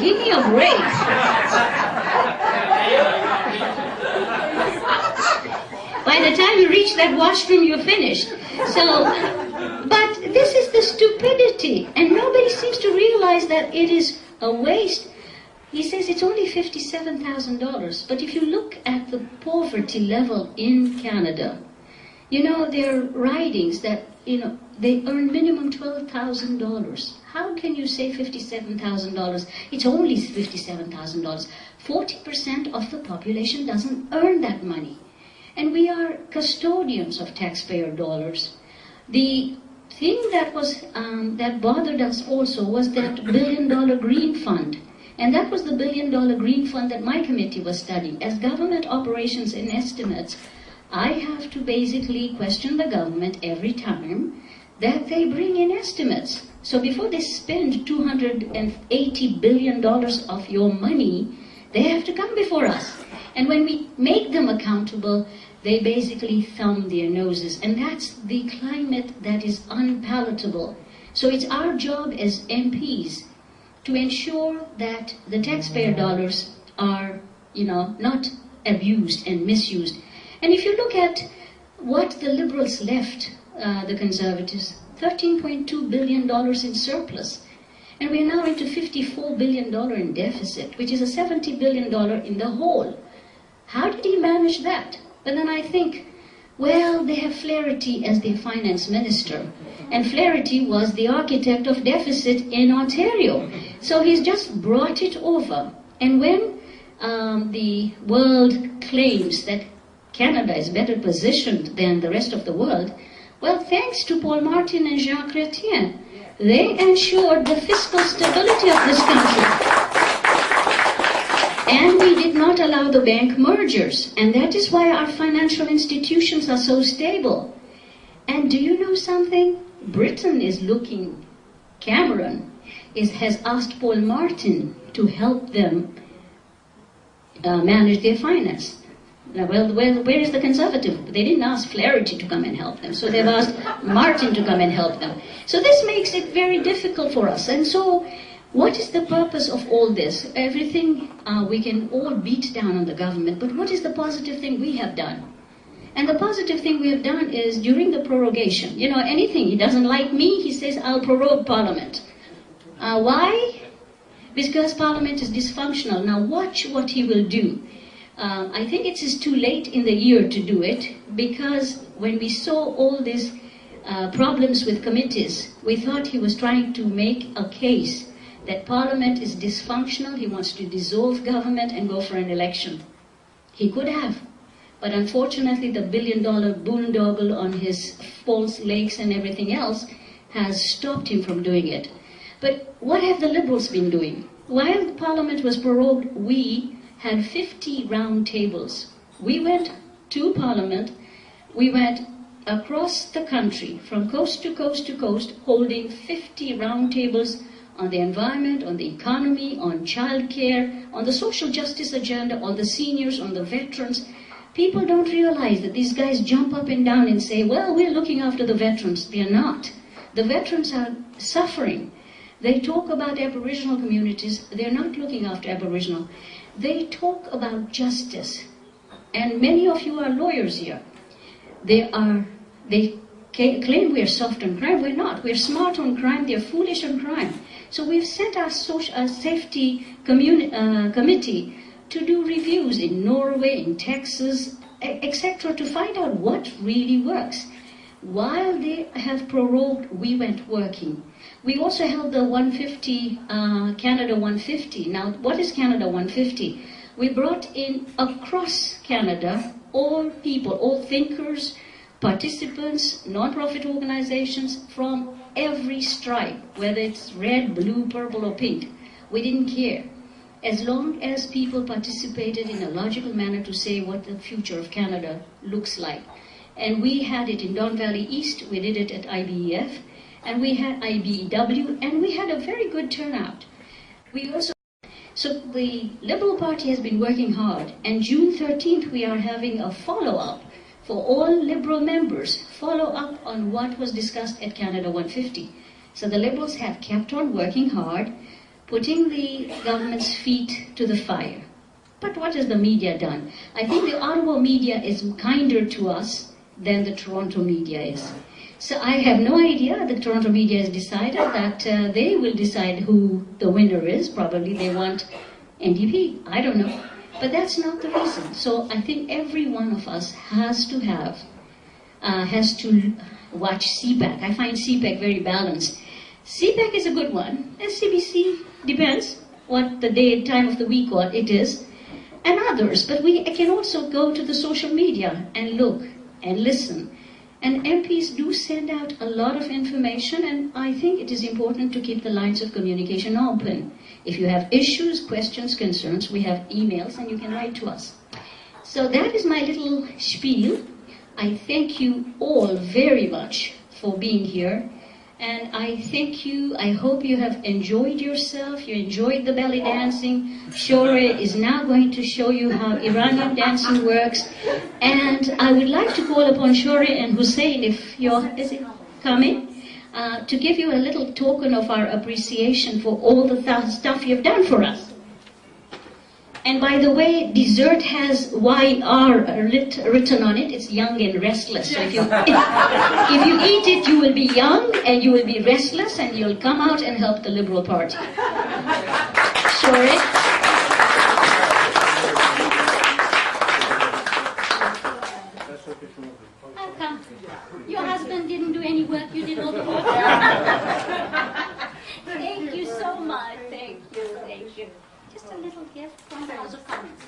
Give me a break. By the time you reach that washroom, you're finished. So, but this is the stupidity, and nobody seems to realize that it is a waste. He says it's only $57,000, but if you look at the poverty level in Canada, you know, there are ridings that, you know, they earn minimum $12,000. How can you say $57,000? It's only $57,000. 40% of the population doesn't earn that money. And we are custodians of taxpayer dollars. The thing that was that bothered us also was that $1 billion green fund. And that was the $1 billion green fund that my committee was studying. As government operations and estimates, I have to basically question the government every time that they bring in estimates. So before they spend $280 billion of your money, they have to come before us. And when we make them accountable, they basically thumb their noses. And that's the climate that is unpalatable. So it's our job as MPs to ensure that the taxpayer dollars are, you know, not abused and misused. And if you look at what the Liberals left, the Conservatives, $13.2 billion in surplus. And we're now into $54 billion in deficit, which is a $70 billion in the hole. How did he manage that? But then I think, well, they have Flaherty as their finance minister. And Flaherty was the architect of deficit in Ontario. So he's just brought it over. And when the world claims that Canada is better positioned than the rest of the world, well, thanks to Paul Martin and Jean Chrétien, they ensured the fiscal stability of this country. And we did not allow the bank mergers. And that is why our financial institutions are so stable. And do you know something? Britain is looking, Cameron has asked Paul Martin to help them manage their finance. Now, well, where is the Conservative? They didn't ask Flaherty to come and help them, so they've asked Martin to come and help them. So this makes it very difficult for us. And so, what is the purpose of all this? Everything, we can all beat down on the government, but what is the positive thing we have done? And the positive thing we have done is during the prorogation, you know, anything, he doesn't like me, he says, I'll prorogue Parliament. Why? Because Parliament is dysfunctional. Now watch what he will do. I think it is too late in the year to do it, because when we saw all these problems with committees, we thought he was trying to make a case that Parliament is dysfunctional, he wants to dissolve government and go for an election. He could have, but unfortunately the $1 billion boondoggle on his false lakes and everything else has stopped him from doing it. But what have the Liberals been doing? While the Parliament was prorogued, we had 50 round tables. We went to Parliament, we went across the country, from coast to coast to coast, holding 50 round tables on the environment, on the economy, on childcare, on the social justice agenda, on the seniors, on the veterans. People don't realize that these guys jump up and down and say, well, we're looking after the veterans. They're not. The veterans are suffering. They talk about Aboriginal communities. They're not looking after Aboriginal. They talk about justice. And many of you are lawyers here. They claim we're soft on crime. We're not. We're smart on crime. They're foolish on crime. So we've sent our safety committee to do reviews in Norway, in Texas, etc., to find out what really works. While they have prorogued, we went working. We also held the 150, Canada 150. Now, what is Canada 150? We brought in across Canada all people, all thinkers, participants, non-profit organizations from every stripe, whether it's red, blue, purple, or pink. We didn't care. As long as people participated in a logical manner to say what the future of Canada looks like. And we had it in Don Valley East, we did it at IBEF, and we had IBEW, and we had a very good turnout. So the Liberal Party has been working hard, and June 13th we are having a follow-up for all Liberal members, follow up on what was discussed at Canada 150. So the Liberals have kept on working hard, putting the government's feet to the fire. But what has the media done? I think the Ottawa media is kinder to us than the Toronto media is. So I have no idea. The Toronto media has decided that they will decide who the winner is. Probably they want NDP. I don't know. But that's not the reason. So I think every one of us has to watch CPAC. I find CPAC very balanced. CPAC is a good one. CBC depends what the day, time of the week what it is, and others. But we can also go to the social media and look and listen. And MPs do send out a lot of information, and I think it is important to keep the lines of communication open. If you have issues, questions, concerns, we have emails and you can write to us. So that is my little spiel. I thank you all very much for being here. And I thank you, I hope you have enjoyed yourself, you enjoyed the belly dancing. Shore is now going to show you how Iranian dancing works. And I would like to call upon Shore and Hussein, if you're coming, to give you a little token of our appreciation for all the stuff you've done for us. And by the way, dessert has YR written on it. It's young and restless. So if you eat it, you will be young and you will be restless and you'll come out and help the Liberal Party. Sure. How come? Your husband didn't do any work, you did all the work. Thank you so much. Thank you. Just a little gift from the House of Commons.